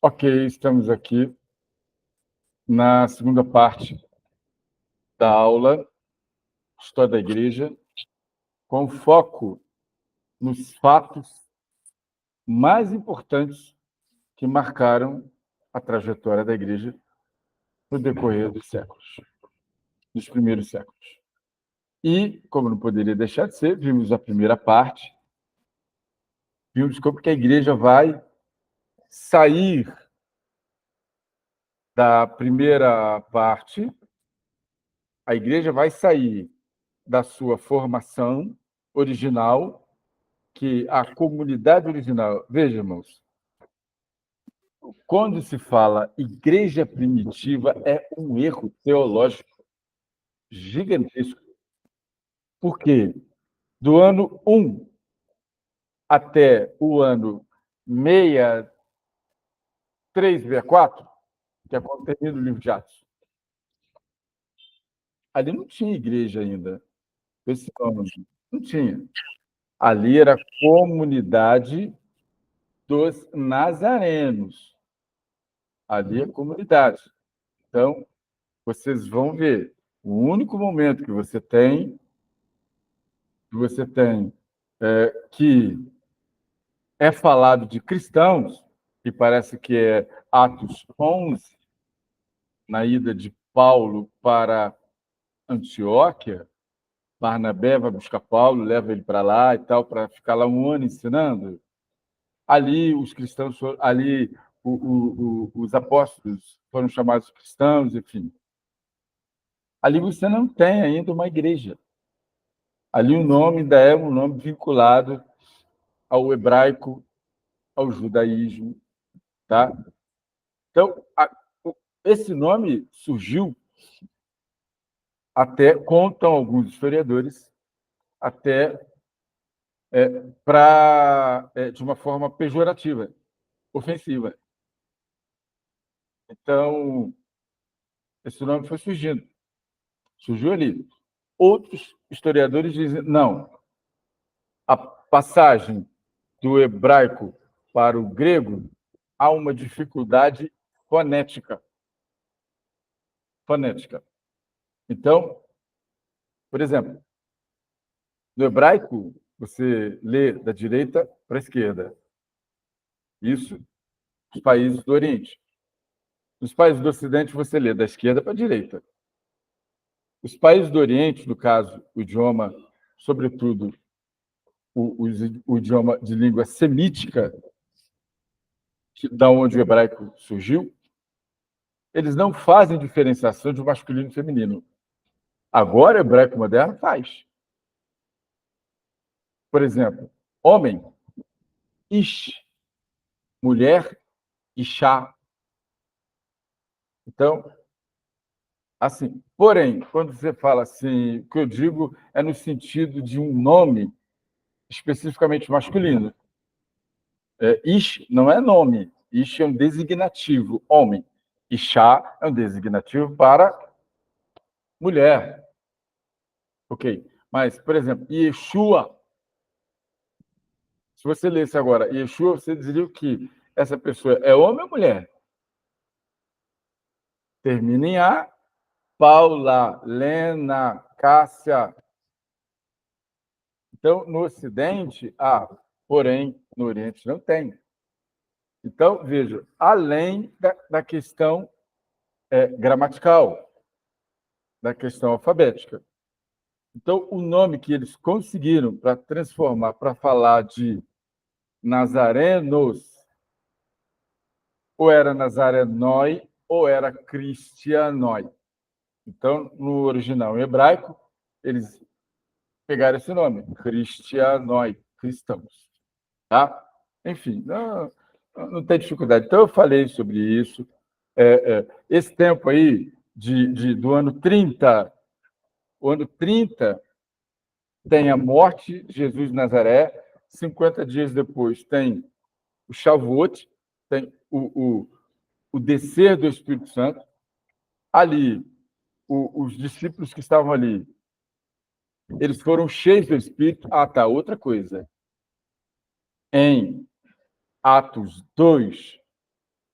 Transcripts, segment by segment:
Ok, estamos aqui na segunda parte da aula História da Igreja, com foco nos fatos mais importantes que marcaram a trajetória da Igreja no decorrer dos séculos, dos primeiros séculos. E, como não poderia deixar de ser, vimos a primeira parte, vimos como que a Igreja vai sair da primeira parte, a Igreja vai sair da sua formação original, que a comunidade original... Veja, irmãos, quando se fala igreja primitiva, é um erro teológico gigantesco. Por quê? Do ano 1 até o ano 63, 64, que é quando termina o livro de Atos, ali não tinha igreja ainda. Esse nome não tinha. Ali era a comunidade dos nazarenos. Ali é a comunidade. Então, vocês vão ver, o único momento que você tem que é falado de cristãos, e parece que é Atos 11, na ida de Paulo para Antioquia. Barnabé vai buscar Paulo, leva ele para lá e tal, para ficar lá um ano ensinando. Ali os cristãos, ali os apóstolos foram chamados cristãos, enfim. Ali você não tem ainda uma igreja. Ali o nome ainda é um nome vinculado ao hebraico, ao judaísmo, tá? Então, esse nome surgiu até, contam alguns historiadores, até de uma forma pejorativa, ofensiva. Então, esse nome foi surgindo, surgiu ali. Outros historiadores dizem, não, a passagem do hebraico para o grego há uma dificuldade fonética. Fonética. Então, por exemplo, no hebraico, você lê da direita para a esquerda. Isso nos países do Oriente. Nos países do Ocidente, você lê da esquerda para a direita. Os países do Oriente, no caso, o idioma, sobretudo o idioma de língua semítica, da onde o hebraico surgiu, eles não fazem diferenciação de masculino e feminino. Agora, o hebraico moderno faz. Por exemplo, homem, ish, mulher, ishá. Então, assim, porém, quando você fala assim, o que eu digo é no sentido de um nome especificamente masculino. Ish não é nome, ish é um designativo, homem. Ishá é um designativo para mulher. Ok. Mas, por exemplo, Yeshua, se você lesse agora Yeshua, você diria que essa pessoa é homem ou mulher? Termina em A. Paula, Lena, Cássia. Então, no Ocidente, há, porém, no Oriente não tem. Então, veja, além da questão gramatical, da questão alfabética. Então, o nome que eles conseguiram para transformar, para falar de nazarenos, ou era nazarenoi, ou era cristianoi. Então, no original em hebraico, eles pegaram esse nome, cristianoi, cristãos. Tá? Enfim, não tem dificuldade. Então, eu falei sobre isso. Esse tempo aí, do ano 30, o ano 30 tem a morte de Jesus de Nazaré, 50 dias depois tem o Shavuot, tem o descer do Espírito Santo. Ali, os discípulos que estavam ali, eles foram cheios do Espírito. Ah, tá, outra coisa. Em Atos 2,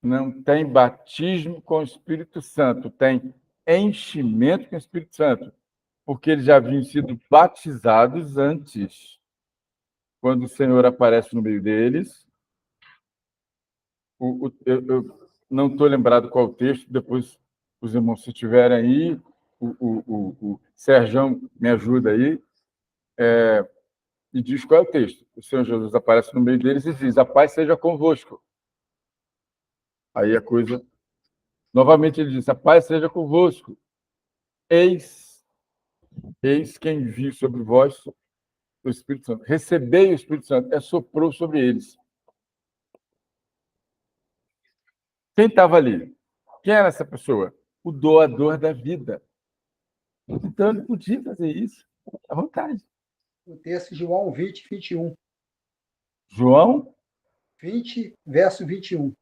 Não tem batismo com o Espírito Santo, tem enchimento com o Espírito Santo, porque eles já haviam sido batizados antes. Quando o Senhor aparece no meio deles, eu não estou lembrado qual o texto, depois os irmãos, se tiverem aí, o Serjão me ajuda aí, e diz qual é o texto. O Senhor Jesus aparece no meio deles e diz: a paz seja convosco. Aí a coisa. Novamente ele diz: a paz seja convosco. Eis, eis quem envia sobre vós o Espírito Santo. Recebei o Espírito Santo. Soprou sobre eles. Quem estava ali? Quem era essa pessoa? O doador da vida. Então ele podia fazer isso à vontade. O texto João 20, 21. João 20, verso 21.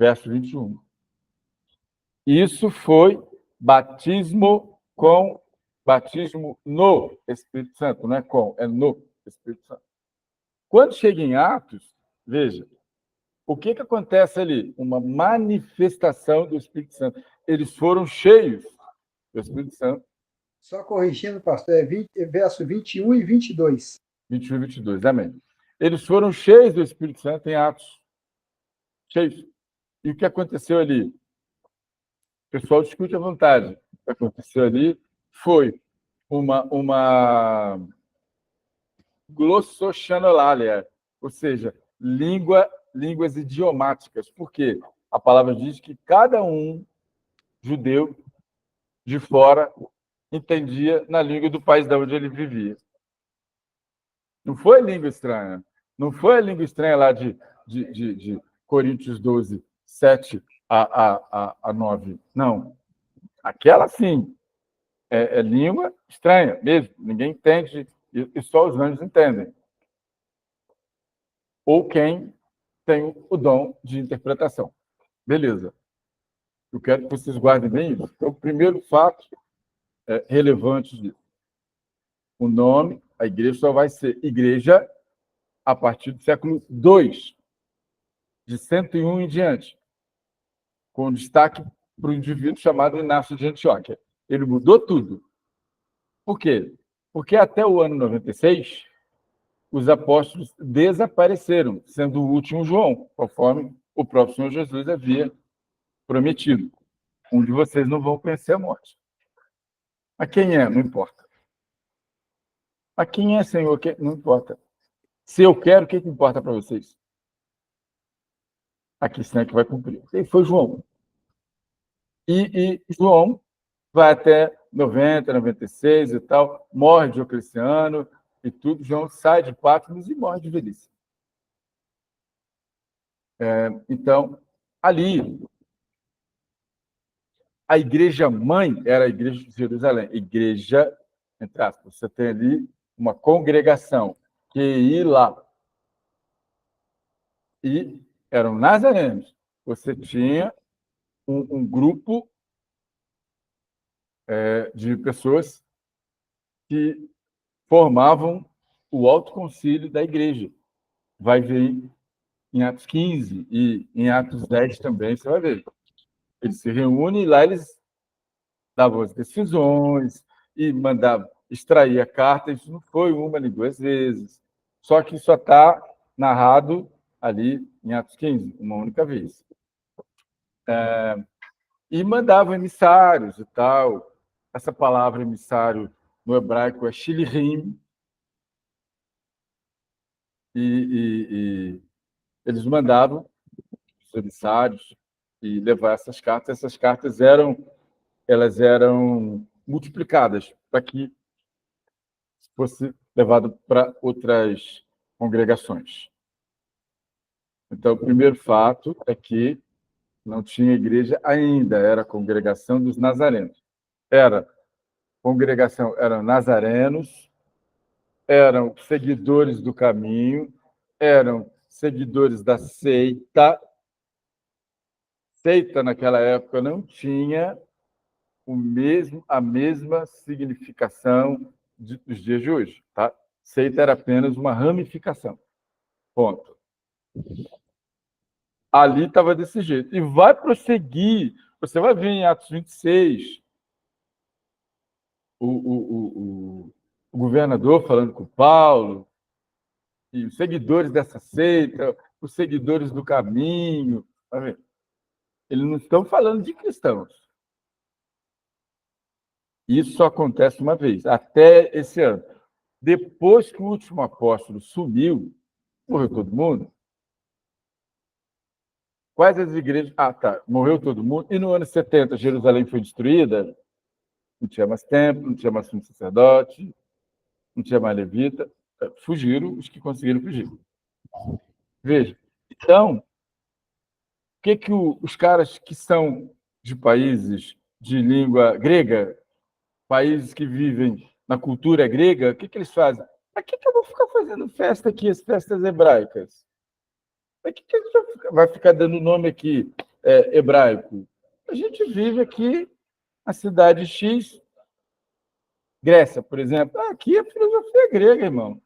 verso 21. Isso foi batismo no Espírito Santo, não é com, é no Espírito Santo. Quando chega em Atos, veja, o que acontece ali? Uma manifestação do Espírito Santo. Eles foram cheios do Espírito Santo. Só corrigindo, pastor, verso 21 e 22. 21 e 22, amém. Eles foram cheios do Espírito Santo em Atos. Cheios. E o que aconteceu ali? O pessoal discute à vontade. O que aconteceu ali foi uma glossochanolalia, ou seja, línguas idiomáticas. Por quê? A palavra diz que cada um judeu de fora entendia na língua do país de onde ele vivia. Não foi língua estranha. Não foi a língua estranha lá de Coríntios 12, 7 a 9. Não. Aquela, sim, é língua estranha mesmo. Ninguém entende e só os anjos entendem. Ou quem tem o dom de interpretação. Beleza. Eu quero que vocês guardem bem isso. Então, o primeiro fato relevante disso. O nome, a igreja só vai ser igreja a partir do século II, de 101 em diante, com destaque para o indivíduo chamado Inácio de Antioquia. Ele mudou tudo. Por quê? Porque até o ano 96, os apóstolos desapareceram, sendo o último João, conforme o próprio Senhor Jesus havia prometido. Um de vocês não vão conhecer a morte. Mas quem é? Não importa. Mas quem é, Senhor? Não importa. Se eu quero, o que importa para vocês? Aqui sim é que vai cumprir. E foi João. E João vai até 90, 96 e tal, morre Diocleciano e tudo. João sai de Patmos e morre de velhice. Então, ali, a igreja mãe era a igreja de Jerusalém. Igreja, entre aspas, você tem ali uma congregação que ia lá. E eram nazarenos. Você tinha um grupo de pessoas que formavam o alto concílio da igreja. Vai ver em Atos 15 e em Atos 10 também, você vai ver. Eles se reúnem e lá eles davam as decisões e mandavam extrair a carta. Isso não foi uma nem duas vezes. Só que só está narrado ali em Atos 15, uma única vez. E mandavam emissários e tal. Essa palavra emissário no hebraico é shilirim. E eles mandavam os emissários e levar essas cartas. Essas cartas eram multiplicadas para que fosse levado para outras congregações. Então, o primeiro fato é que não tinha igreja ainda, era a congregação dos nazarenos. Eram nazarenos, eram seguidores do caminho, eram seguidores da seita. Seita, naquela época, não tinha a mesma significação dos dias de hoje. Tá? Seita era apenas uma ramificação. Ponto. Ali estava desse jeito. E vai prosseguir. Você vai ver em Atos 26 o governador falando com Paulo, e os seguidores dessa seita, os seguidores do caminho. Eles não estão falando de cristãos. Isso só acontece uma vez, até esse ano. Depois que o último apóstolo sumiu, morreu todo mundo. Quais as igrejas? Ah, tá. Morreu todo mundo. E no ano 70, Jerusalém foi destruída. Não tinha mais templo, não tinha mais sumo sacerdote, não tinha mais levita. Fugiram os que conseguiram fugir. Veja. Então, o que os caras que são de países de língua grega, países que vivem na cultura grega, o que eles fazem? Para que eu vou ficar fazendo festa aqui, as festas hebraicas? Para que a gente vai ficar dando nome aqui hebraico? A gente vive aqui na cidade X, Grécia, por exemplo. Aqui a filosofia é grega, irmão.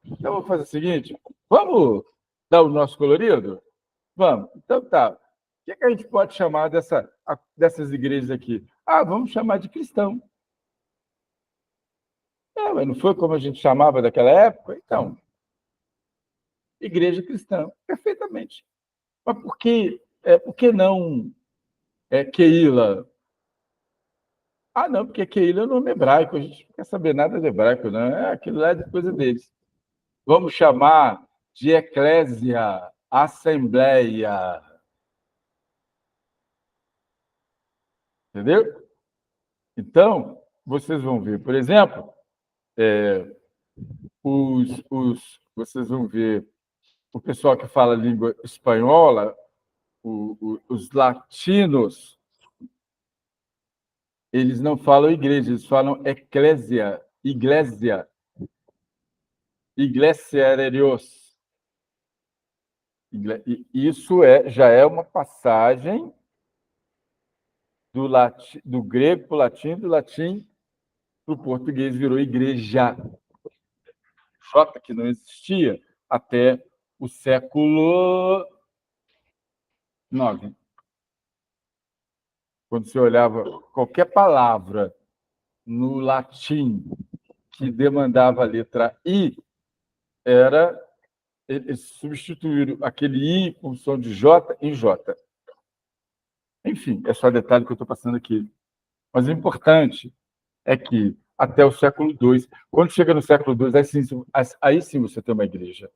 Então, vamos fazer o seguinte: vamos dar o nosso colorido? Vamos. Então, tá. O que a gente pode chamar dessas igrejas aqui? Vamos chamar de cristão. Mas não foi como a gente chamava daquela época? Então, igreja cristã, perfeitamente. Mas por que não Keila? Não, porque Keila é o nome hebraico, a gente não quer saber nada de hebraico, não. Aquilo lá é de coisa deles. Vamos chamar de eclésia, assembleia. Entendeu? Então, vocês vão ver, por exemplo, vocês vão ver o pessoal que fala língua espanhola, os latinos, eles não falam igreja, eles falam eclésia, iglesia, iglesia de Dios. Isso já é uma passagem do grego para o latim, do latim para o português virou igreja. J, que não existia até o século IX. Quando você olhava qualquer palavra no latim que demandava a letra I, eles substituíram aquele I com som de J em J. Enfim, é só detalhe que eu estou passando aqui. Mas o importante é que até o século II, quando chega no século II, aí sim você tem uma igreja.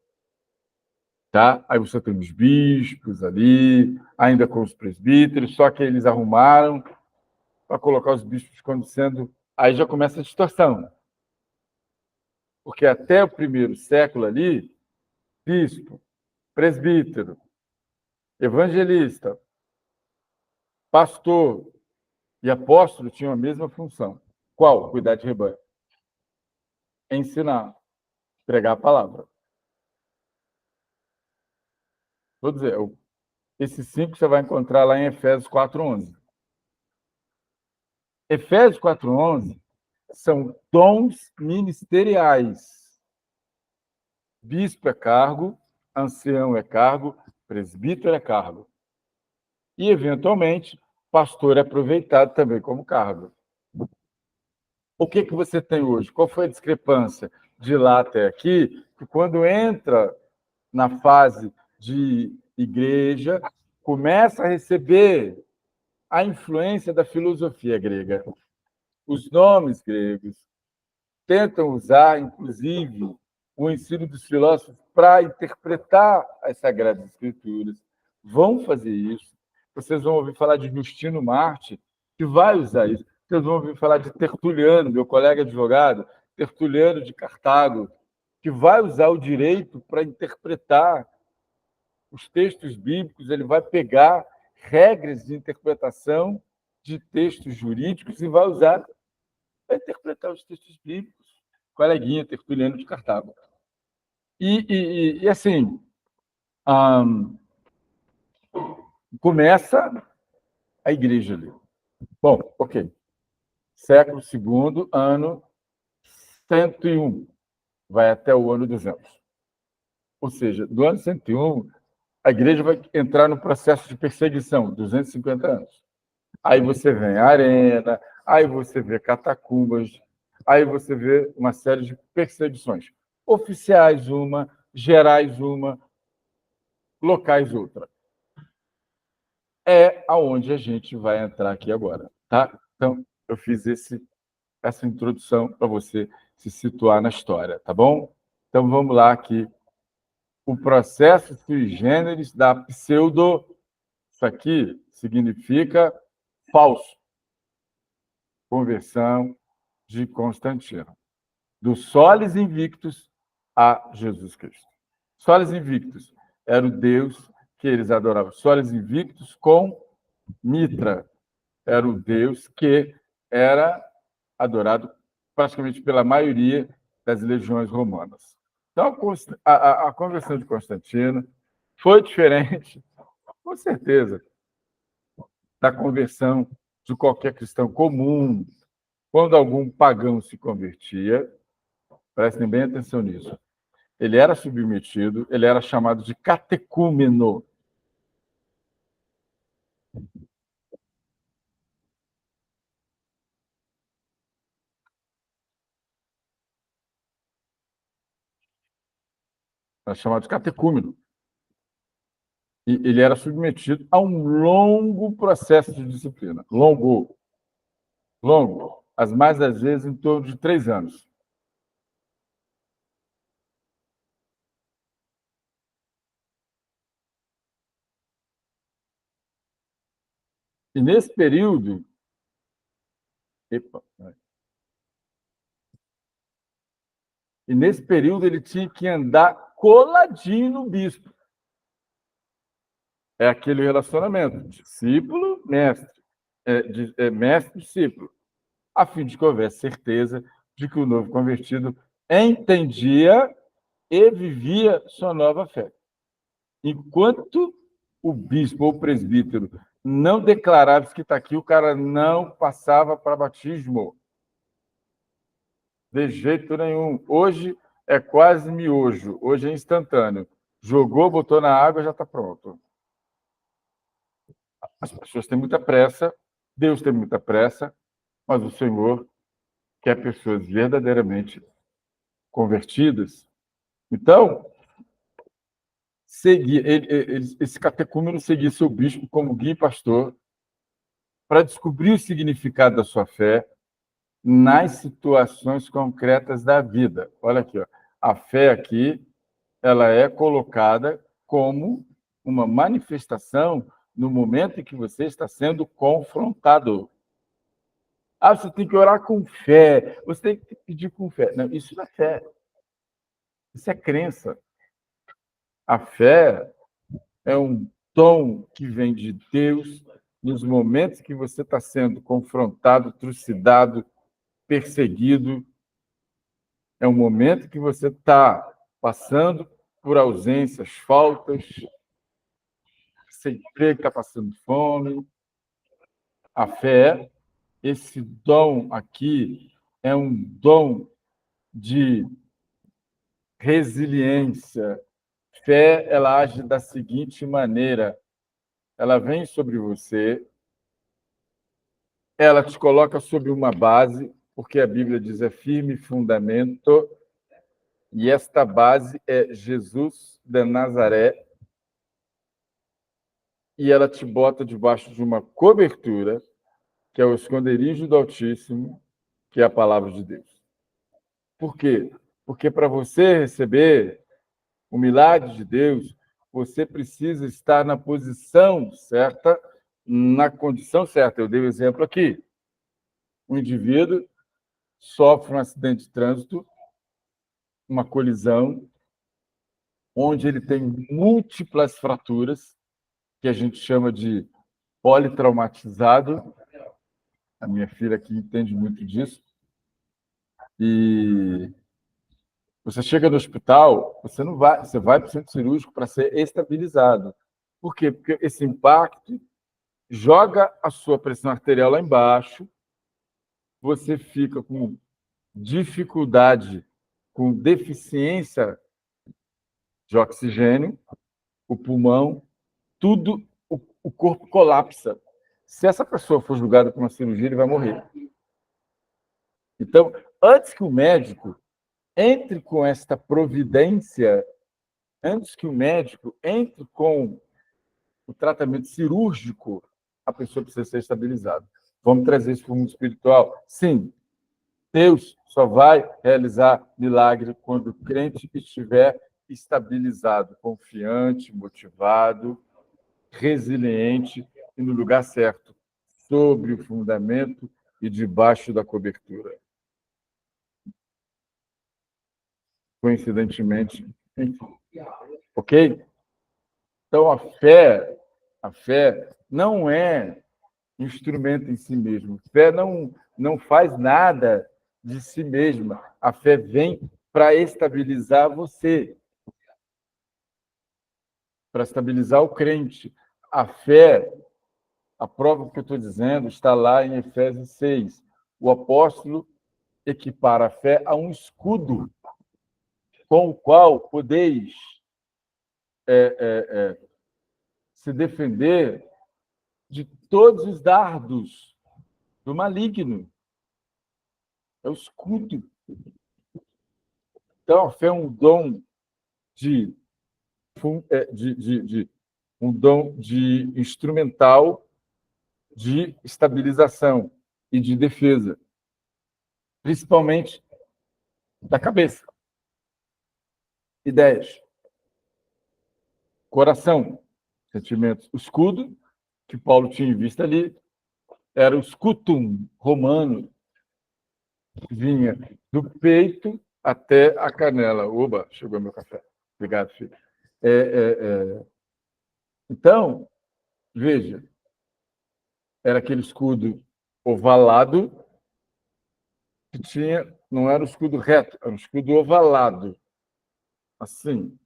Tá? Aí você tem os bispos ali, ainda com os presbíteros, só que eles arrumaram para colocar os bispos como sendo... Aí já começa a distorção. Porque até o primeiro século ali, bispo, presbítero, evangelista, pastor e apóstolo tinham a mesma função. Qual? Cuidar de rebanho. Ensinar, pregar a palavra. Vou dizer, esses 5 você vai encontrar lá em Efésios 4:11. Efésios 4:11 são dons ministeriais. Bispo é cargo, ancião é cargo, presbítero é cargo. E, eventualmente, pastor é aproveitado também como cargo. O que você tem hoje? Qual foi a discrepância de lá até aqui? Que quando entra na fase de igreja, começa a receber a influência da filosofia grega. Os nomes gregos tentam usar, inclusive, o ensino dos filósofos para interpretar as Sagradas Escrituras. Vão fazer isso. Vocês vão ouvir falar de Justino Marte, que vai usar isso. Vocês vão ouvir falar de Tertuliano, meu colega advogado, Tertuliano de Cartago, que vai usar o direito para interpretar os textos bíblicos. Ele vai pegar regras de interpretação de textos jurídicos e vai usar para interpretar os textos bíblicos. Coleguinha Tertuliano de Cartago. E assim, começa a igreja ali. Bom, ok. Século II, ano 101, vai até o ano 200. Ou seja, do ano 101 a igreja vai entrar no processo de perseguição, 250 anos. Aí você vem a arena, aí você vê catacumbas, aí você vê uma série de perseguições. Oficiais uma, gerais uma, locais outra. É aonde a gente vai entrar aqui agora, tá? Então, eu fiz essa introdução para você se situar na história, tá bom? Então, vamos lá aqui. O processo sui generis da pseudo, isso aqui significa falso, conversão de Constantino. Do Solis Invictus a Jesus Cristo. Solis Invictus era o Deus que eles adoravam. Solis Invictus com Mitra era o Deus que era adorado praticamente pela maioria das legiões romanas. Então, a conversão de Constantino foi diferente, com certeza, da conversão de qualquer cristão comum. Quando algum pagão se convertia, prestem bem atenção nisso, ele era submetido, ele era chamado de catecúmeno. Era chamado de catecúmeno. E ele era submetido a um longo processo de disciplina. Longo. As mais das vezes em torno de 3 anos. E nesse período. Epa, e nesse período ele tinha que andar coladinho no bispo. É aquele relacionamento, discípulo-mestre, mestre-discípulo, a fim de que houvesse certeza de que o novo convertido entendia e vivia sua nova fé. Enquanto o bispo ou o presbítero não declarava isso que está aqui, o cara não passava para batismo. De jeito nenhum. Hoje é quase miojo, hoje é instantâneo. Jogou, botou na água, já está pronto. As pessoas têm muita pressa, Deus tem muita pressa, mas o Senhor quer pessoas verdadeiramente convertidas. Então, esse catecúmeno seguia seu bispo como guia e pastor para descobrir o significado da sua fé nas situações concretas da vida. Olha aqui, ó. A fé aqui, ela é colocada como uma manifestação no momento em que você está sendo confrontado. Ah, você tem que orar com fé, você tem que pedir com fé. Não, isso não é fé. Isso é crença. A fé é um dom que vem de Deus nos momentos que você está sendo confrontado, trucidado, perseguido. É um momento que você está passando por ausências, faltas, sem emprego, está passando fome. A fé, esse dom aqui, é um dom de resiliência. Fé, ela age da seguinte maneira: ela vem sobre você, ela te coloca sobre uma base, porque a Bíblia diz é firme fundamento, e esta base é Jesus de Nazaré, e ela te bota debaixo de uma cobertura, que é o esconderijo do Altíssimo, que é a palavra de Deus. Por quê? Porque para você receber o milagre de Deus, você precisa estar na posição certa, na condição certa. Eu dei o exemplo aqui. O indivíduo sofre um acidente de trânsito, uma colisão, onde ele tem múltiplas fraturas, que a gente chama de politraumatizado. A minha filha aqui entende muito disso. E você chega no hospital, você vai para o centro cirúrgico para ser estabilizado. Por quê? Porque esse impacto joga a sua pressão arterial lá embaixo, você fica com dificuldade, com deficiência de oxigênio, o pulmão, tudo, o corpo colapsa. Se essa pessoa for julgada por uma cirurgia, ele vai morrer. Então, antes que o médico entre com esta providência, antes que o médico entre com o tratamento cirúrgico, a pessoa precisa ser estabilizada. Vamos trazer isso para o mundo espiritual? Sim. Deus só vai realizar milagre quando o crente estiver estabilizado, confiante, motivado, resiliente e no lugar certo, sobre o fundamento e debaixo da cobertura. Coincidentemente, enfim. Ok? Então, a fé não é instrumento em si mesmo. A fé não faz nada de si mesma. A fé vem para estabilizar você, para estabilizar o crente. A fé, a prova que eu estou dizendo, está lá em Efésios 6. O apóstolo equipara a fé a um escudo com o qual podeis se defender de todos os dardos do maligno. É o escudo. Então, a fé é um dom de um dom de instrumental de estabilização e de defesa, principalmente da cabeça, ideias, coração, sentimentos. O escudo que Paulo tinha em vista ali era o scutum romano, que vinha do peito até a canela. Oba, chegou meu café. Obrigado, filho. Então, veja, era aquele escudo ovalado que tinha, não era o escudo reto, era um escudo ovalado, assim.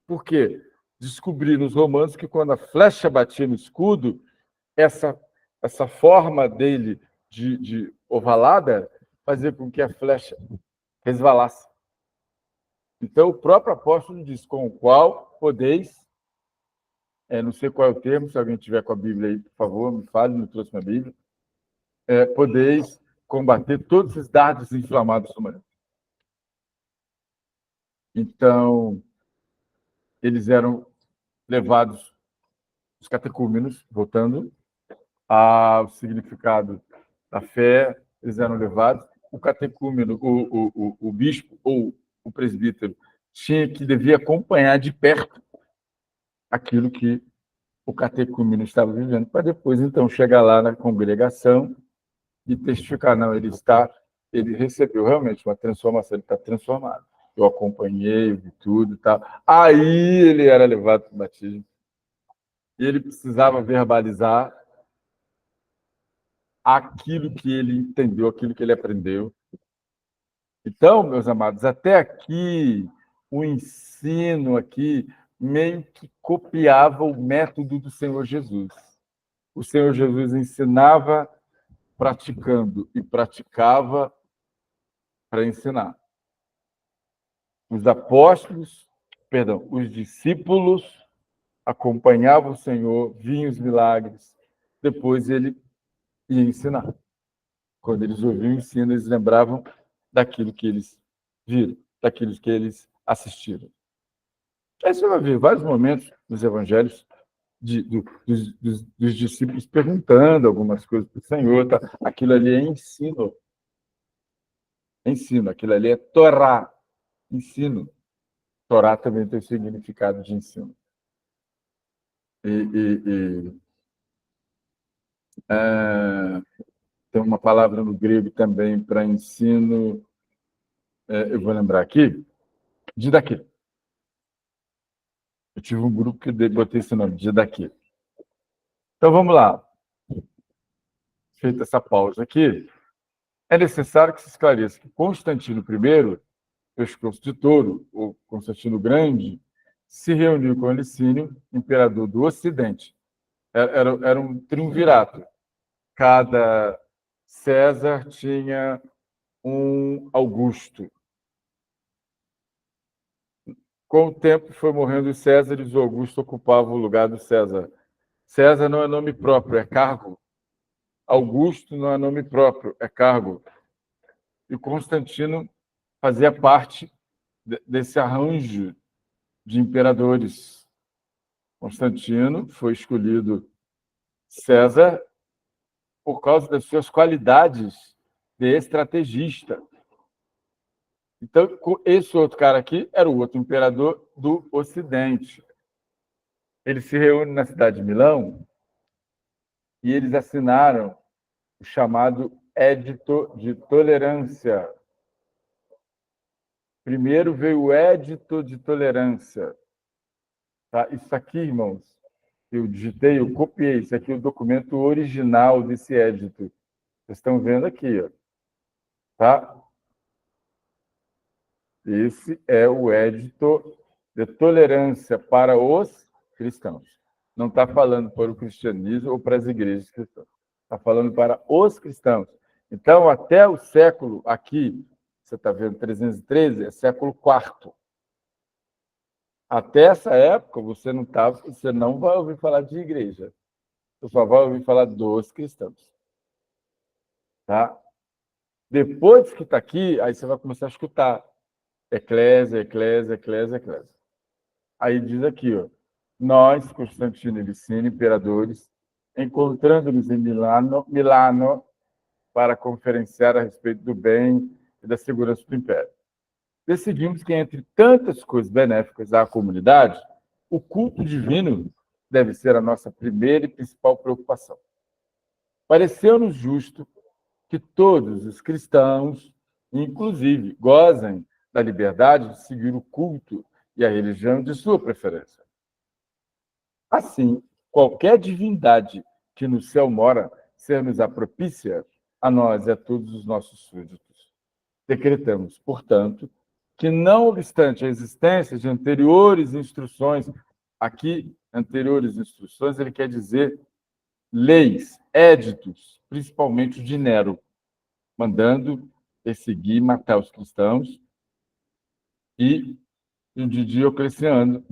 Por quê? Descobriram os romanos que quando a flecha batia no escudo, essa forma dele de ovalada fazia com que a flecha resvalasse. Então, o próprio apóstolo diz, com o qual podeis, não sei qual é o termo, se alguém tiver com a Bíblia aí, por favor, me fale, não trouxe minha Bíblia, podeis combater todos os dardos inflamados do maligno. Então, eles eram levados, os catecúmenos, voltando ao significado da fé, eles eram levados. O catecúmeno, o bispo ou o presbítero, devia acompanhar de perto aquilo que o catecúmeno estava vivendo, para depois, então, chegar lá na congregação e testificar, não, ele recebeu realmente uma transformação, ele está transformado. Eu acompanhei, eu vi tudo e tal. Aí ele era levado para o batismo. E ele precisava verbalizar aquilo que ele entendeu, aquilo que ele aprendeu. Então, meus amados, até aqui, o ensino aqui meio que copiava o método do Senhor Jesus. O Senhor Jesus ensinava praticando e praticava para ensinar. Os discípulos acompanhavam o Senhor, viam os milagres, depois ele ia ensinar. Quando eles ouviam o ensino, eles lembravam daquilo que eles viram, daquilo que eles assistiram. Aí você vai ver vários momentos nos evangelhos dos discípulos perguntando algumas coisas para o Senhor. Tá? Aquilo ali é ensino. Ensino. Aquilo ali é Torá. Ensino. Torá também tem o significado de ensino. Tem uma palavra no grego também para ensino, eu vou lembrar aqui, didaquê. Eu tive um grupo que botei esse nome, didaquê. Então, vamos lá. Feita essa pausa aqui, é necessário que se esclareça que Constantino I, pescoço de touro, ou Constantino Grande, se reuniu com Licínio, imperador do Ocidente. Era um triunvirato. Cada César tinha um Augusto. Com o tempo, foi morrendo os Césares, o Augusto ocupava o lugar do César. César não é nome próprio, é cargo. Augusto não é nome próprio, é cargo. E Constantino fazia parte desse arranjo de imperadores. Constantino foi escolhido César por causa das suas qualidades de estrategista. Então, esse outro cara aqui era o outro imperador do Ocidente. Ele se reúne na cidade de Milão e eles assinaram o chamado Édito de Tolerância. Primeiro veio o Édito de Tolerância. Tá? Isso aqui, irmãos, eu digitei, eu copiei. Isso aqui é o documento original desse édito. Vocês estão vendo aqui, ó. Tá? Esse é o Édito de Tolerância para os cristãos. Não está falando para o cristianismo ou para as igrejas cristãs. Está falando para os cristãos. Então, até o século, aqui, você está vendo 313, é século IV. Até essa época, você não vai ouvir falar de igreja. Você só vai ouvir falar dos cristãos. Tá? Depois que está aqui, aí você vai começar a escutar eclésia, eclésia, eclésia, eclésia. Aí diz aqui, ó, nós, Constantino e Licínio, imperadores, encontrando-nos em Milano, para conferenciar a respeito do bem e da segurança do império. Decidimos que, entre tantas coisas benéficas à comunidade, o culto divino deve ser a nossa primeira e principal preocupação. Pareceu-nos justo que todos os cristãos, inclusive, gozem da liberdade de seguir o culto e a religião de sua preferência. Assim, qualquer divindade que no céu mora ser-nos-á propícia a nós e a todos os nossos súditos. Decretamos, portanto, que, não obstante a existência de anteriores instruções, aqui, anteriores instruções, ele quer dizer leis, éditos, principalmente o de Nero, mandando perseguir e matar os cristãos, e o de Diocleciano,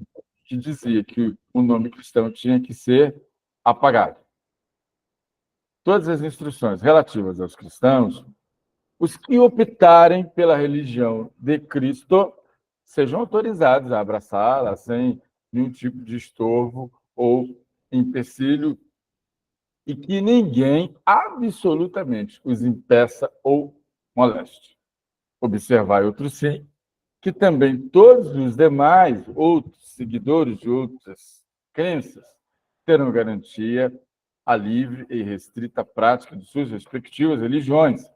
que dizia que o nome cristão tinha que ser apagado. Todas as instruções relativas aos cristãos, os que optarem pela religião de Cristo, sejam autorizados a abraçá-la sem nenhum tipo de estorvo ou empecilho, e que ninguém absolutamente os impeça ou moleste. Observai outro sim, que também todos os demais outros seguidores de outras crenças terão garantia à livre e restrita prática de suas respectivas religiões,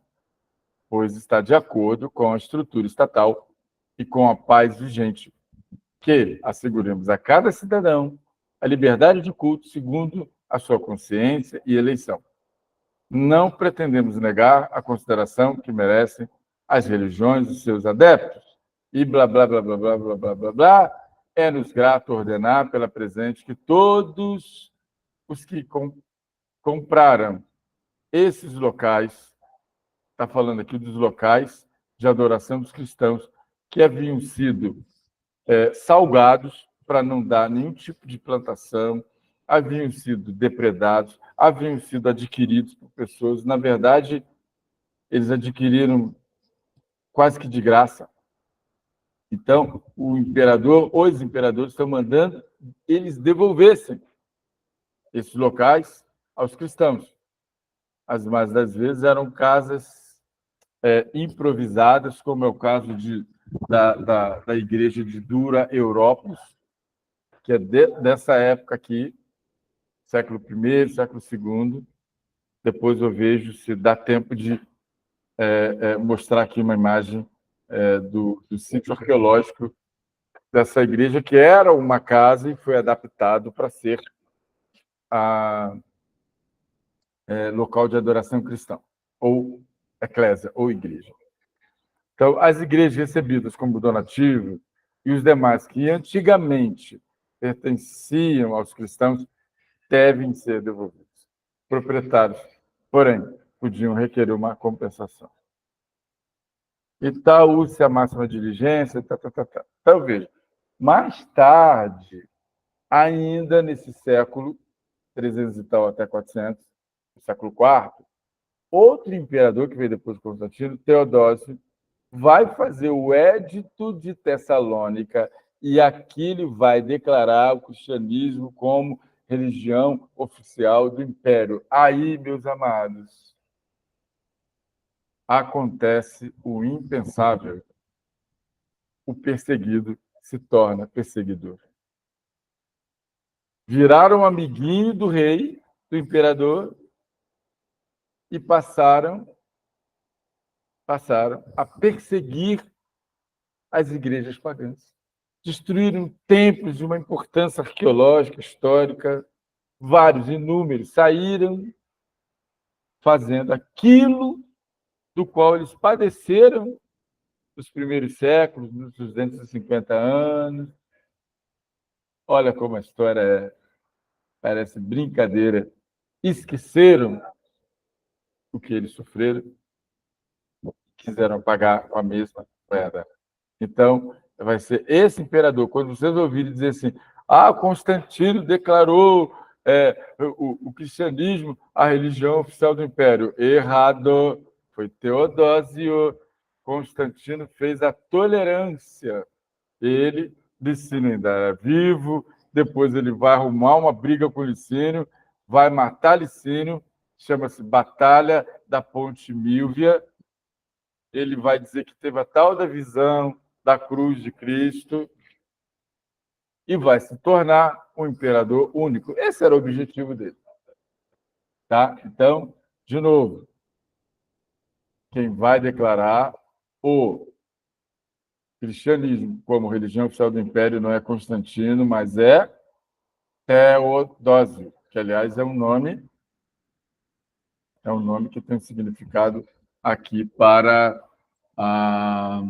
pois está de acordo com a estrutura estatal e com a paz vigente, que asseguremos a cada cidadão a liberdade de culto segundo a sua consciência e eleição. Não pretendemos negar a consideração que merecem as religiões dos seus adeptos, e blá, blá, blá, blá, blá, blá, blá, blá, blá, é-nos grato ordenar pela presente que todos os que compraram esses locais, está falando aqui dos locais de adoração dos cristãos, que haviam sido salgados para não dar nenhum tipo de plantação, haviam sido depredados, haviam sido adquiridos por pessoas. Na verdade, eles adquiriram quase que de graça. Então, o imperador, os imperadores estão mandando eles devolvessem esses locais aos cristãos. As mais das vezes eram casas improvisadas, como é o caso da igreja de Dura Europos, que é dessa época aqui, século I, século II. Depois eu vejo se dá tempo de mostrar aqui uma imagem do sítio arqueológico dessa igreja, que era uma casa e foi adaptado para ser local de adoração cristã, ou eclésia, ou igreja. Então, as igrejas recebidas como donativo e os demais que antigamente pertenciam aos cristãos devem ser devolvidos. Proprietários, porém, podiam requerer uma compensação. E tal use a máxima diligência, Então, veja, Mais tarde, ainda nesse século, 300 e tal até 400, século IV, outro imperador que veio depois de Constantino, Teodósio, vai fazer o Édito de Tessalônica e aqui ele vai declarar o cristianismo como religião oficial do império. Aí, meus amados, acontece o impensável. O perseguido se torna perseguidor. Viraram amiguinho do rei, do imperador, e passaram a perseguir as igrejas pagãs. Destruíram templos de uma importância arqueológica, histórica, vários, inúmeros, saíram fazendo aquilo do qual eles padeceram nos primeiros séculos, nos 250 anos. Olha como a história parece brincadeira. Esqueceram o que eles sofreram, quiseram pagar com a mesma moeda. Então, vai ser esse imperador. Quando vocês ouvirem dizer assim, Constantino declarou o cristianismo a religião oficial do império. Errado. Foi Teodósio. Constantino fez a tolerância. Ele, Licínio ainda era vivo, depois ele vai arrumar uma briga com Licínio, vai matar Licínio, chama-se Batalha da Ponte Milvia. Ele vai dizer que teve a tal da visão da cruz de Cristo e vai se tornar um imperador único. Esse era o objetivo dele. Tá? Então, de novo, quem vai declarar o cristianismo como religião oficial do império não é Constantino, mas é Teodósio, que, aliás, é um nome que tem significado aqui para a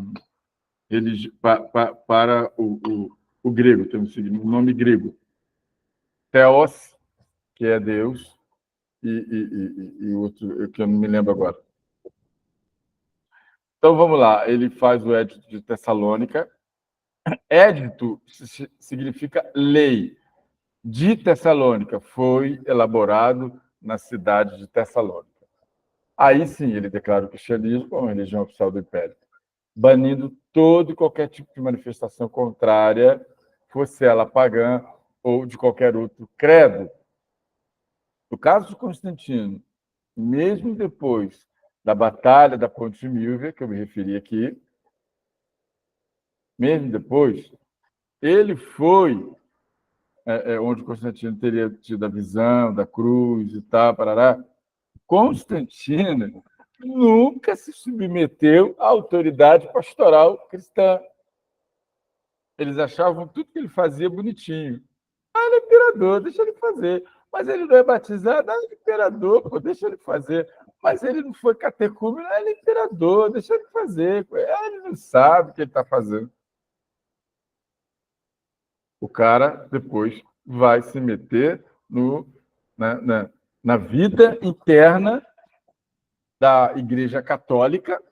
para o grego, tem um nome grego. Theos, que é Deus, e outro que eu não me lembro agora. Então, vamos lá. Ele faz o Édito de Tessalônica. Édito significa lei. De Tessalônica, foi elaborado na cidade de Tessalônica. Aí sim ele declara o cristianismo como religião oficial do Império, banindo todo e qualquer tipo de manifestação contrária, fosse ela pagã ou de qualquer outro credo. No caso de Constantino, mesmo depois da Batalha da Ponte de Milvia, que eu me referi aqui, mesmo depois, ele foi onde Constantino teria tido a visão da cruz e tal, parará. Constantino nunca se submeteu à autoridade pastoral cristã. Eles achavam tudo que ele fazia bonitinho. Ele é imperador, deixa ele fazer. Mas ele não é batizado, ele é imperador, pô, deixa ele fazer. Mas ele não foi catecúmeno, ele é imperador, deixa ele fazer. Ele não sabe o que ele está fazendo. O cara depois vai se meter na vida interna da Igreja Católica.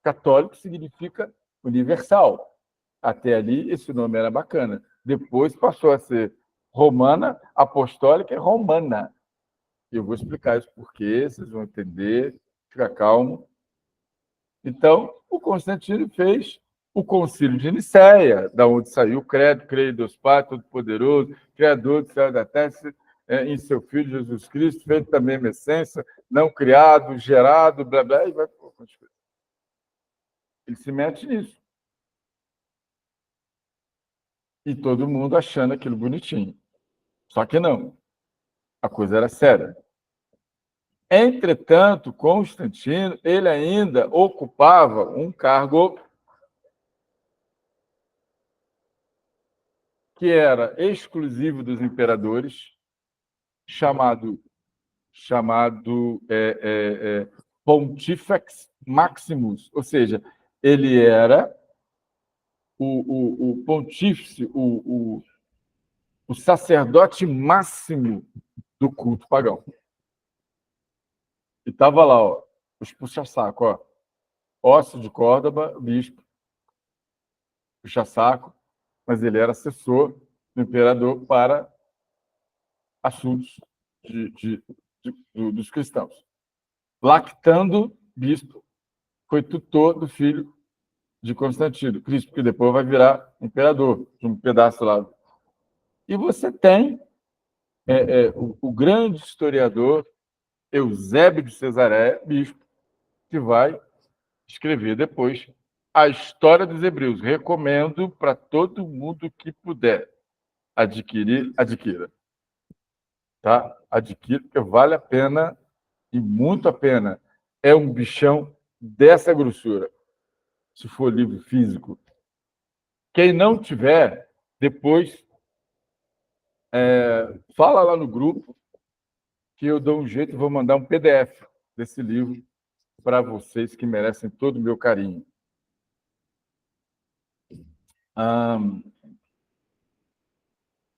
Católico significa universal. Até ali, esse nome era bacana. Depois passou a ser romana, apostólica e romana. Eu vou explicar isso porque vocês vão entender. Fica calmo. Então, o Constantino fez o Concílio de Nicéia, da onde saiu o credo, creio em Deus Pai Todo-Poderoso, Criador do céu e da terra, em seu Filho Jesus Cristo, feito da mesma essência, não criado, gerado, blá, blá, e vai... Ele se mete nisso. E todo mundo achando aquilo bonitinho. Só que não. A coisa era séria. Entretanto, Constantino, ele ainda ocupava um cargo que era exclusivo dos imperadores, chamado Pontifex Maximus, ou seja, ele era o pontífice, o sacerdote máximo do culto pagão. E estava lá, ó, os puxa-saco, ó, Ócio de Córdoba, bispo, puxa-saco, mas ele era assessor do imperador para assuntos dos cristãos. Lactando bispo, foi tutor do filho de Constantino, Cristo, que depois vai virar imperador, de um pedaço lá. E você tem o grande historiador Eusébio de Cesareia, bispo, que vai escrever depois a história dos hebreus. Recomendo para todo mundo que puder adquirir, adquira. Tá? Adquira, porque vale a pena, e muito a pena. É um bichão dessa grossura, se for livro físico. Quem não tiver, depois fala lá no grupo que eu dou um jeito e vou mandar um PDF desse livro para vocês que merecem todo o meu carinho.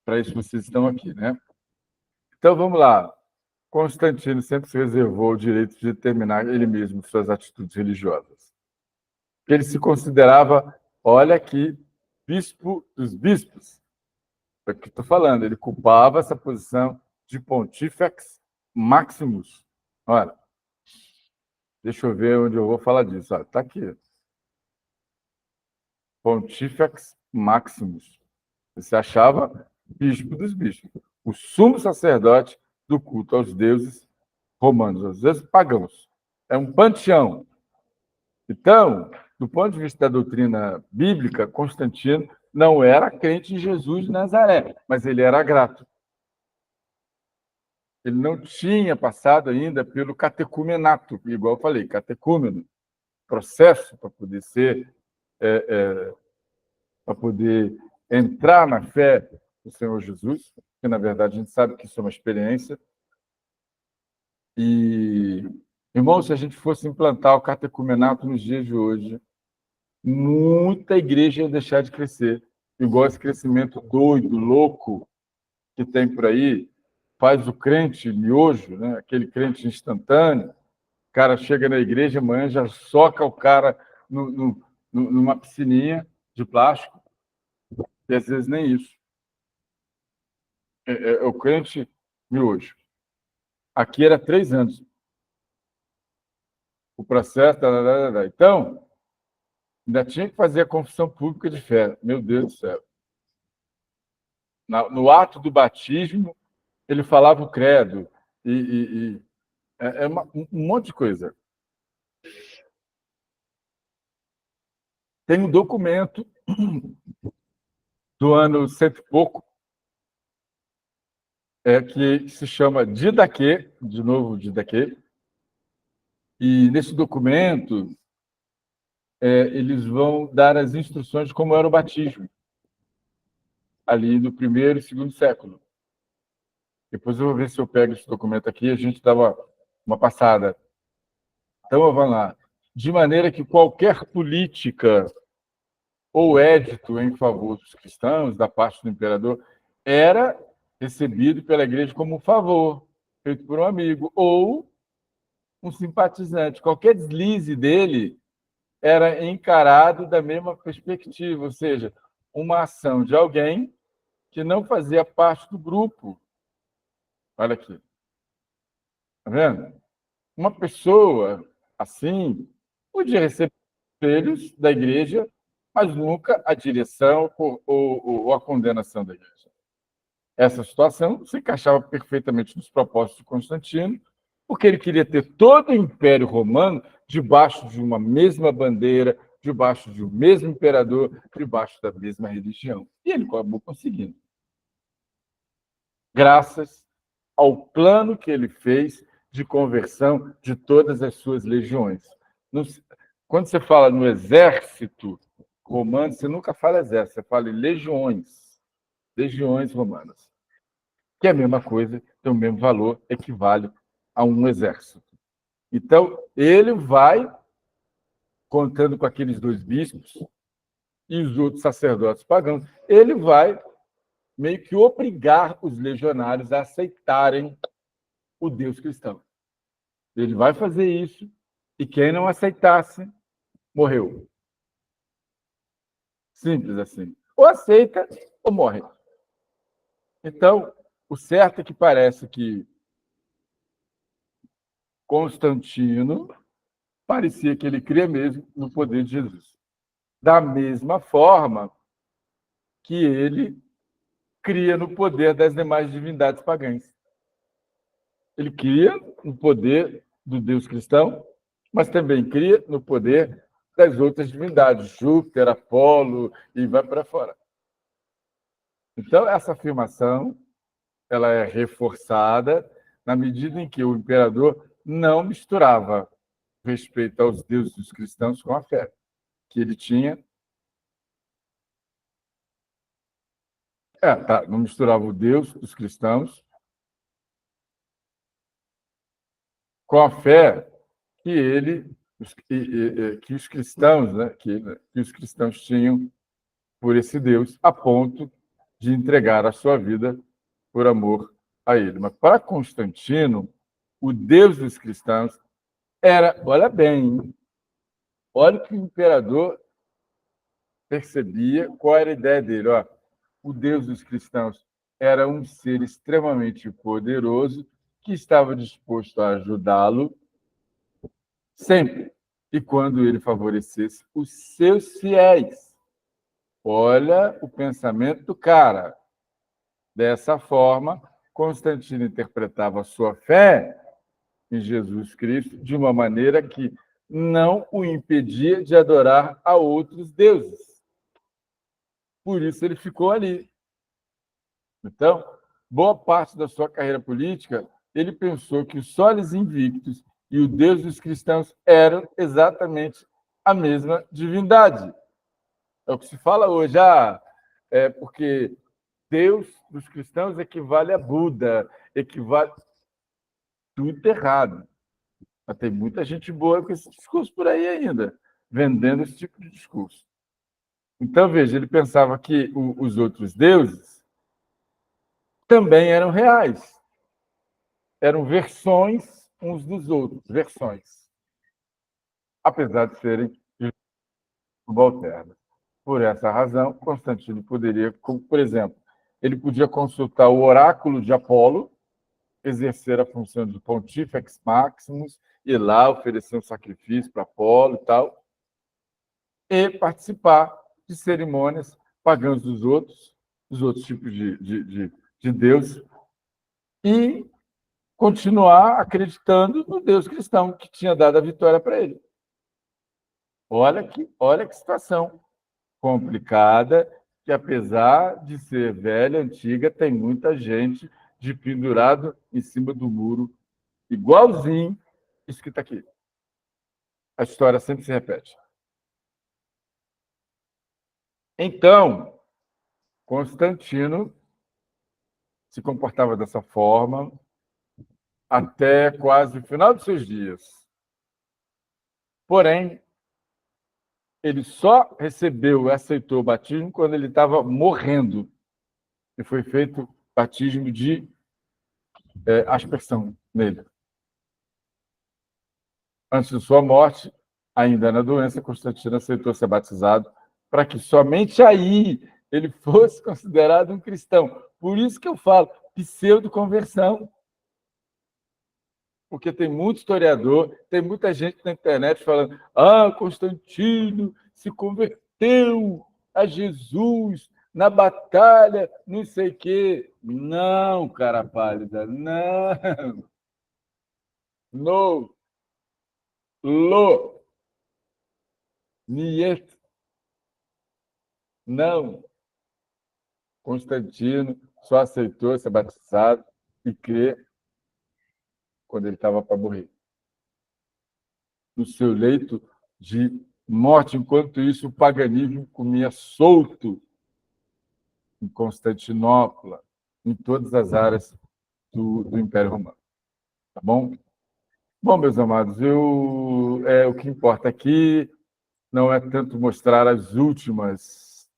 Para isso vocês estão aqui, né? Então vamos lá. Constantino sempre se reservou o direito de determinar ele mesmo suas atitudes religiosas. Ele se considerava, olha aqui, bispo dos bispos. É o que estou falando. Ele culpava essa posição de Pontifex Maximus. Olha, deixa eu ver onde eu vou falar disso. Está aqui. Pontifex Maximus. Você achava bispo dos bispos, o sumo sacerdote do culto aos deuses romanos, aos deuses pagãos. É um panteão. Então, do ponto de vista da doutrina bíblica, Constantino não era crente em Jesus de Nazaré, mas ele era grato. Ele não tinha passado ainda pelo catecumenato, igual eu falei, catecúmeno, processo para poder ser, para poder entrar na fé do Senhor Jesus, que na verdade a gente sabe que isso é uma experiência. E, irmão, se a gente fosse implantar o catecumenato nos dias de hoje, muita igreja ia deixar de crescer. Igual esse crescimento doido, louco que tem por aí, faz o crente miojo, né? Aquele crente instantâneo. O cara chega na igreja, amanhã já soca o cara numa piscininha de plástico, e às vezes nem isso. É o crente miojo. Aqui era 3 anos. O processo. Então, ainda tinha que fazer a confissão pública de fé. Meu Deus do céu. No ato do batismo, ele falava o credo. Um monte de coisa. Tem um documento do ano cento e pouco, que se chama Didaquê, de novo Didaquê, e nesse documento eles vão dar as instruções de como era o batismo, ali no primeiro e segundo século. Depois eu vou ver se eu pego esse documento aqui e a gente dá uma passada. Então, vamos lá. De maneira que qualquer política ou édito em favor dos cristãos, da parte do imperador, era recebido pela igreja como um favor, feito por um amigo, ou um simpatizante. Qualquer deslize dele era encarado da mesma perspectiva, ou seja, uma ação de alguém que não fazia parte do grupo. Olha aqui. Está vendo? Uma pessoa assim podia receber conselhos da igreja, mas nunca a direção ou a condenação da igreja. Essa situação se encaixava perfeitamente nos propósitos de Constantino, porque ele queria ter todo o Império Romano debaixo de uma mesma bandeira, debaixo de um mesmo imperador, debaixo da mesma religião. E ele acabou conseguindo. Graças ao plano que ele fez de conversão de todas as suas legiões. Quando você fala no exército romano, você nunca fala exército, você fala em legiões romanas, que é a mesma coisa, tem o mesmo valor, equivale a um exército. Então, ele vai, contando com aqueles 2 bispos e os outros sacerdotes pagãos, ele vai meio que obrigar os legionários a aceitarem o Deus cristão. Ele vai fazer isso, e quem não aceitasse, morreu. Simples assim. ou aceita ou morre. Então, o certo é que parece que Constantino parecia que ele cria mesmo no poder de Jesus. Da mesma forma que ele cria no poder das demais divindades pagãs. Ele cria no poder do Deus cristão, mas também cria no poder das outras divindades, Júpiter, Apolo, e vai para fora. Então, essa afirmação ela é reforçada na medida em que o imperador não misturava respeito aos deuses dos cristãos com a fé que ele tinha. Não misturava o Deus dos cristãos com a fé que que os cristãos, né, que os cristãos tinham por esse Deus, a ponto de entregar a sua vida por amor a ele. Mas para Constantino, o Deus dos cristãos era, olha bem, olha o que o imperador percebia, qual era a ideia dele. Ó, o Deus dos cristãos era um ser extremamente poderoso que estava disposto a ajudá-lo sempre e quando ele favorecesse os seus fiéis. Olha o pensamento do cara. Dessa forma, Constantino interpretava a sua fé em Jesus Cristo de uma maneira que não o impedia de adorar a outros deuses. Por isso ele ficou ali. Então, boa parte da sua carreira política, ele pensou que os soles invictos e o Deus dos cristãos eram exatamente a mesma divindade. É o que se fala hoje, porque Deus dos cristãos equivale a Buda, equivale tudo errado. Mas tem muita gente boa com esse discurso por aí ainda, vendendo esse tipo de discurso. Então, veja, ele pensava que os outros deuses também eram reais. Eram versões uns dos outros, versões. Apesar de serem subalternas. Por essa razão, Constantino poderia, por exemplo, ele podia consultar o oráculo de Apolo, exercer a função de Pontifex Maximus, ir lá oferecer um sacrifício para Apolo e tal, e participar de cerimônias pagãs dos outros tipos de deuses, e continuar acreditando no Deus cristão que tinha dado a vitória para ele. Olha que situação complicada, que apesar de ser velha, antiga, tem muita gente de pendurado em cima do muro, igualzinho isso que está aqui. A história sempre se repete. Então, Constantino se comportava dessa forma até quase o final de seus dias. Porém, ele só recebeu e aceitou o batismo quando ele estava morrendo. E foi feito batismo de aspersão nele. Antes de sua morte, ainda na doença, Constantino aceitou ser batizado para que somente aí ele fosse considerado um cristão. Por isso que eu falo pseudo-conversão. Porque tem muito historiador, tem muita gente na internet falando: Constantino se converteu a Jesus na batalha, não sei o quê. Não, cara pálida, não. No. Lo. Niet. Não. Constantino só aceitou ser batizado e crer quando ele estava para morrer. No seu leito de morte. Enquanto isso, o paganismo comia solto em Constantinopla, em todas as áreas do Império Romano. Tá bom? Bom, meus amados, o que importa aqui não é tanto mostrar as últimas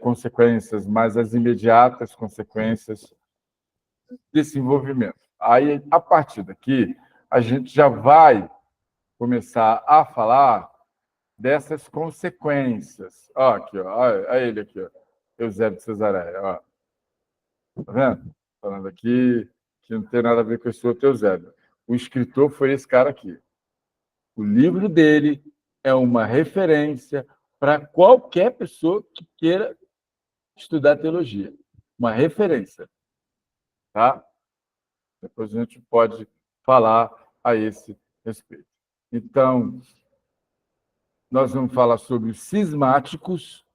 consequências, mas as imediatas consequências desse envolvimento. Aí, a partir daqui, a gente já vai começar a falar dessas consequências. Ó, aqui, ó, olha ele aqui. Ó. Eusébio de Cesareia. Ó. Tá vendo? Falando aqui que não tem nada a ver com esse outro Eusébio. O escritor foi esse cara aqui. O livro dele é uma referência para qualquer pessoa que queira estudar teologia. Uma referência. Tá? Depois a gente pode falar a esse respeito. Então, nós vamos falar sobre os cismáticos,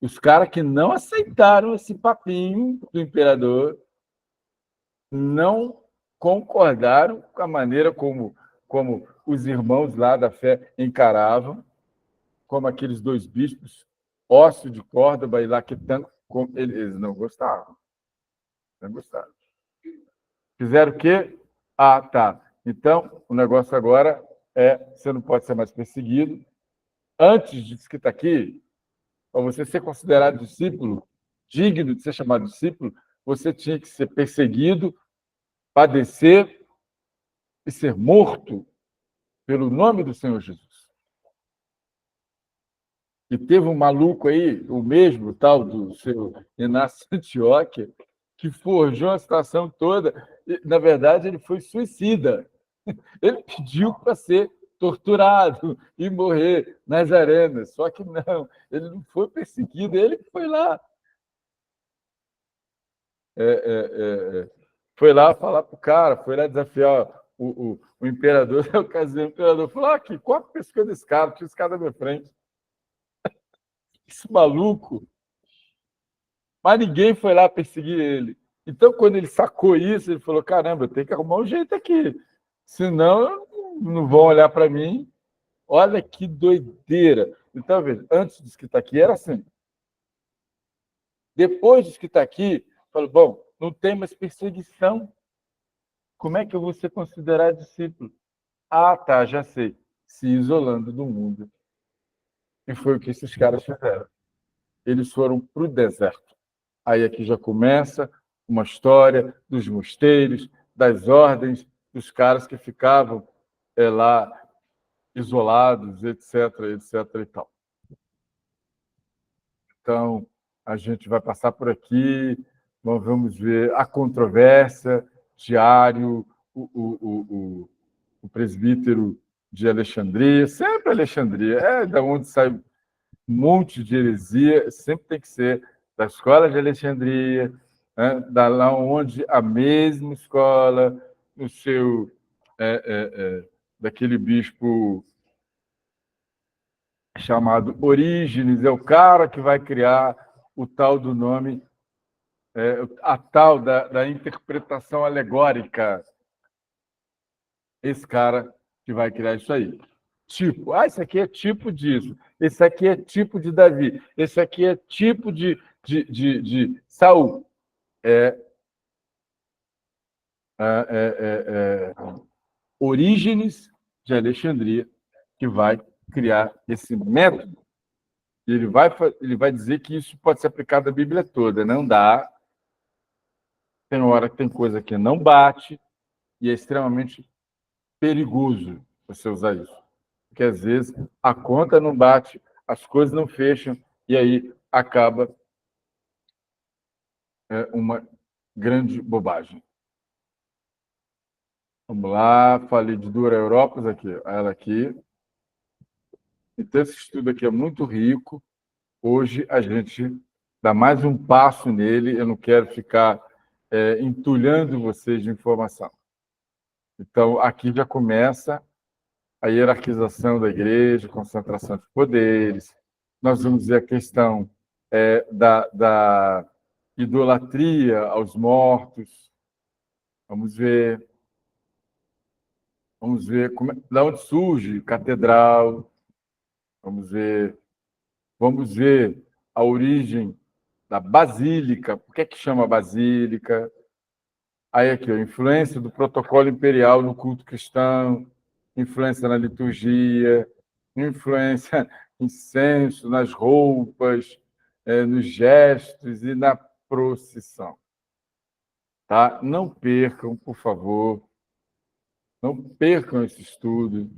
os caras que não aceitaram esse papinho do imperador, não concordaram com a maneira como os irmãos lá da fé encaravam, como aqueles dois bispos, Ócio de Córdoba e Laquetan, eles não gostaram. Não gostaram. Fizeram o quê? Ah, tá. Então, o negócio agora é, você não pode ser mais perseguido. Antes disso que está aqui, para você ser considerado discípulo, digno de ser chamado discípulo, você tinha que ser perseguido, padecer e ser morto pelo nome do Senhor Jesus. E teve um maluco aí, o mesmo, tal do seu Inácio Antioquia, que forjou a situação toda. E, na verdade, ele foi suicida. Ele pediu para ser torturado e morrer nas arenas. Só que não, ele não foi perseguido, ele foi lá. Foi lá falar para o cara, foi lá desafiar o imperador. Da ocasião, o imperador falou: aqui, corta o pescoço desse cara, tinha esse cara na minha frente. Esse maluco. Mas ninguém foi lá perseguir ele. Então, quando ele sacou isso, ele falou: caramba, eu tenho que arrumar um jeito aqui. Senão, não vão olhar para mim. Olha que doideira. Então, veja, antes disso que está aqui, era assim. Depois disso que está aqui, falou: bom, não tem mais perseguição. Como é que eu vou ser considerado discípulo? Ah, tá, já sei. Se isolando do mundo. E foi o que esses caras fizeram. Eles foram para o deserto. Aí aqui já começa uma história dos mosteiros, das ordens, dos caras que ficavam lá isolados, etc, etc e tal. Então, a gente vai passar por aqui, vamos ver a controvérsia, Diário, o presbítero de Alexandria, sempre Alexandria, é da onde sai um monte de heresia, sempre tem que ser da escola de Alexandria, né? Da lá onde a mesma escola, no seu daquele bispo chamado Orígenes, é o cara que vai criar o tal do nome, a tal da interpretação alegórica. Esse cara que vai criar isso aí. Tipo, esse aqui é tipo disso, esse aqui é tipo de Davi, esse aqui é tipo de Saul. Orígenes de Alexandria, que vai criar esse método. Ele vai dizer que isso pode ser aplicado à Bíblia toda. Não dá. Tem hora que tem coisa que não bate e é extremamente perigoso você usar isso. Porque, às vezes, a conta não bate, as coisas não fecham e aí acaba uma grande bobagem. Vamos lá, falei de Dura Europas, aqui, ela aqui. Então, esse estudo aqui é muito rico. Hoje a gente dá mais um passo nele. Eu não quero ficar entulhando vocês de informação. Então, aqui já começa a hierarquização da igreja, concentração de poderes. Nós vamos ver a questão da idolatria aos mortos. Vamos ver de onde surge catedral. Vamos ver a origem da basílica. Por que é que chama basílica? Aí aqui, a influência do protocolo imperial no culto cristão, influência na liturgia, influência em incenso, nas roupas, nos gestos e na procissão. Tá? Não percam, por favor, não percam esse estudo,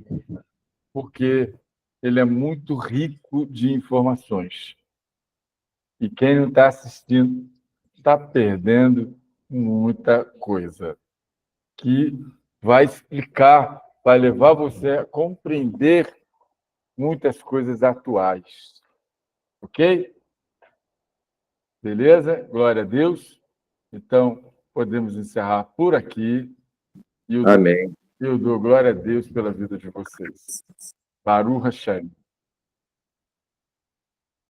porque ele é muito rico de informações. E quem não está assistindo está perdendo muita coisa que vai explicar, vai levar você a compreender muitas coisas atuais. Ok? Beleza? Glória a Deus. Então, podemos encerrar por aqui. E eu Amém. dou glória a Deus pela vida de vocês. Baruch Hashem.